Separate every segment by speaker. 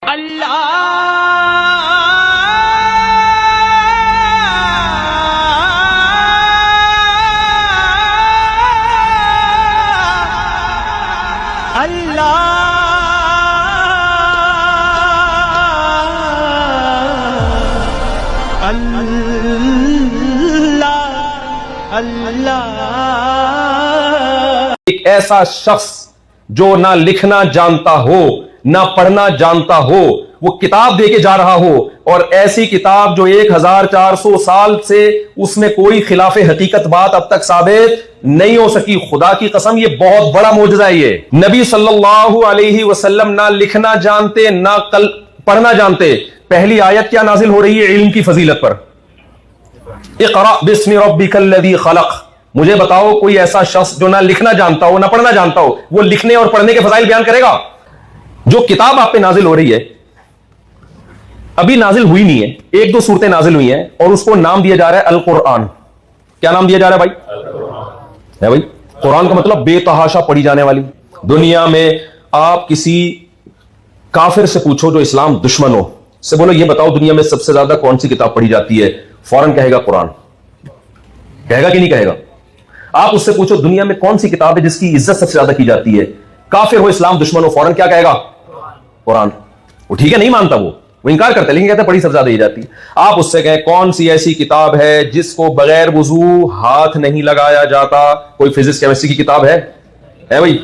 Speaker 1: ایک ایسا شخص جو نہ لکھنا جانتا ہو نہ پڑھنا جانتا ہو، وہ کتاب دے کے جا رہا ہو، اور ایسی کتاب جو 1400 سال سے اس میں کوئی خلاف حقیقت بات اب تک ثابت نہیں ہو سکی. خدا کی قسم یہ بہت بڑا معجزہ ہے. یہ نبی صلی اللہ علیہ وسلم نہ لکھنا جانتے نہ پڑھنا جانتے. پہلی آیت کیا نازل ہو رہی ہے علم کی فضیلت پر؟ اقرأ باسم ربک الذی خلق. مجھے بتاؤ کوئی ایسا شخص جو نہ لکھنا جانتا ہو نہ پڑھنا جانتا ہو، وہ لکھنے اور پڑھنے کے فضائل بیان کرے گا؟ جو کتاب آپ پہ نازل ہو رہی ہے ابھی نازل ہوئی نہیں ہے، 1-2 سورتیں نازل ہوئی ہیں، اور اس کو نام دیا جا رہا ہے القرآن. کیا نام دیا جا رہا ہے بھائی؟ قرآن کا مطلب بے تحاشا پڑھی جانے والی. دنیا میں آپ کسی کافر سے پوچھو جو اسلام دشمن ہو، سے بولو یہ بتاؤ دنیا میں سب سے زیادہ کون سی کتاب پڑھی جاتی ہے، فوراً کہے گا قرآن. کہے گا کہ نہیں کہے گا؟ آپ اس سے پوچھو دنیا میں کون سی کتاب ہے جس کی عزت سب سے زیادہ کی جاتی ہے، کافر ہو اسلام دشمن ہو، فوراً کیا کہے گا؟ قرآن. وہ ٹھیک ہے نہیں مانتا، وہ انکار کرتا ہے، لیکن کہتا ہے پڑھی سب سے زیادہ ہی جاتی ہے. آپ اس سے کہیں کون سی ایسی کتاب ہے جس کو بغیر وضو ہاتھ نہیں لگایا جاتا؟ کوئی فزکس کیمسٹری کی کتاب ہے بھائی؟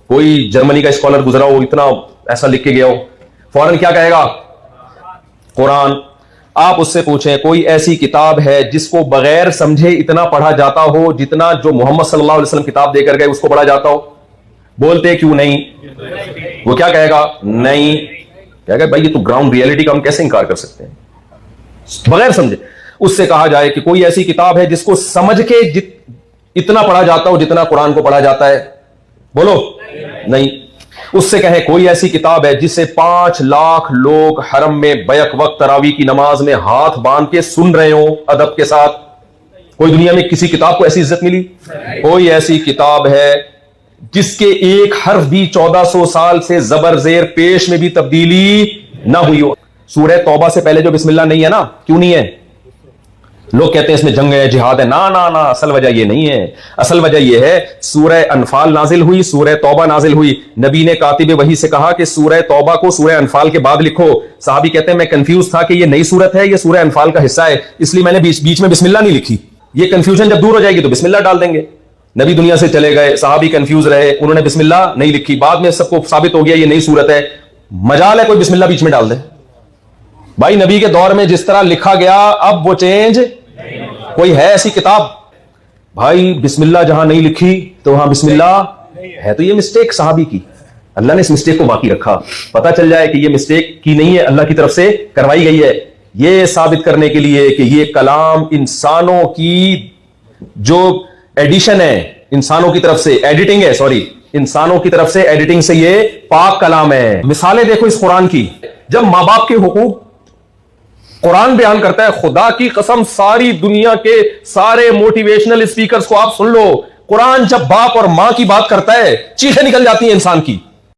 Speaker 1: کوئی جرمنی کا اسکالر گزرا ہو اتنا ایسا لکھ کے گیا ہو، فوراً کیا کہے گا؟ قرآن. آپ اس سے پوچھیں کوئی ایسی کتاب ہے جس کو بغیر سمجھے اتنا پڑھا جاتا ہو جتنا جو محمد صلی اللہ علیہ وسلم کتاب دے کر گئے اس کو پڑھا جاتا ہو؟ بولتے کیوں نہیں؟ وہ کیا کہے گا؟ نہیں. کہے گا بھائی یہ تو گراؤنڈ ریئلٹی کا ہم کیسے انکار کر سکتے ہیں بغیر سمجھے. اس سے کہا جائے کہ کوئی ایسی کتاب ہے جس کو سمجھ کے اتنا پڑھا جاتا ہو جتنا قرآن کو پڑھا جاتا ہے؟ بولو نہیں. اس سے کہیں کوئی ایسی کتاب ہے جسے 5 لاکھ لوگ حرم میں بیک وقت تراویح کی نماز میں ہاتھ باندھ کے سن رہے ہوں ادب کے ساتھ؟ کوئی دنیا میں کسی کتاب کو ایسی عزت ملی؟ کوئی ایسی کتاب ہے جس کے ایک حرف بھی 1400 سال سے زبر زیر پیش میں بھی تبدیلی نہ ہوئی ہو؟ سورہ توبہ سے پہلے جو بسم اللہ نہیں ہے نا، کیوں نہیں ہے؟ لوگ کہتے ہیں اس میں جنگ ہے، جہاد ہے. نا نا نا، اصل وجہ یہ نہیں ہے. اصل وجہ یہ ہے سورہ انفال نازل ہوئی، سورہ توبہ نازل ہوئی. نبی نے کاتب وحی سے کہا کہ سورہ توبہ کو سورہ انفال کے بعد لکھو. صحابی کہتے ہیں میں کنفیوز تھا کہ یہ نئی سورت ہے، یہ سورہ انفال کا حصہ ہے، اس لیے میں نے بیچ میں بسم اللہ نہیں لکھی. یہ کنفیوژن جب دور ہو جائے گی تو بسم اللہ ڈال دیں گے. نبی دنیا سے چلے گئے، صحابی کنفیوز رہے، انہوں نے بسم اللہ نہیں لکھی. بعد میں سب کو ثابت ہو گیا یہ نئی سورت ہے، مجال ہے کوئی بسم اللہ بیچ میں ڈال دے. بھائی نبی کے دور میں جس طرح لکھا گیا اب وہ چینج کوئی ہے ایسی کتاب؟ بھائی بسم اللہ جہاں نہیں لکھی تو وہاں بسم اللہ ہے. تو یہ مسٹیک صحابی کی، اللہ نے اس مسٹیک کو باقی رکھا. پتہ چل جائے کہ یہ مسٹیک کی نہیں ہے، اللہ کی طرف سے کروائی گئی ہے، یہ ثابت کرنے کے لیے کہ یہ کلام انسانوں کی جو ایڈیشن ہے، انسانوں کی طرف سے ایڈیٹنگ ہے، انسانوں کی طرف سے ایڈیٹنگ سے یہ پاک کلام ہے. مثالیں دیکھو اس قرآن کی. جب ماں باپ کے حقوق قرآن بیان کرتا ہے، خدا کی قسم ساری دنیا کے سارے موٹیویشنل اسپیکرز کو آپ سن لو، قرآن جب باپ اور ماں کی بات کرتا ہے چیخیں نکل جاتی ہیں انسان کی.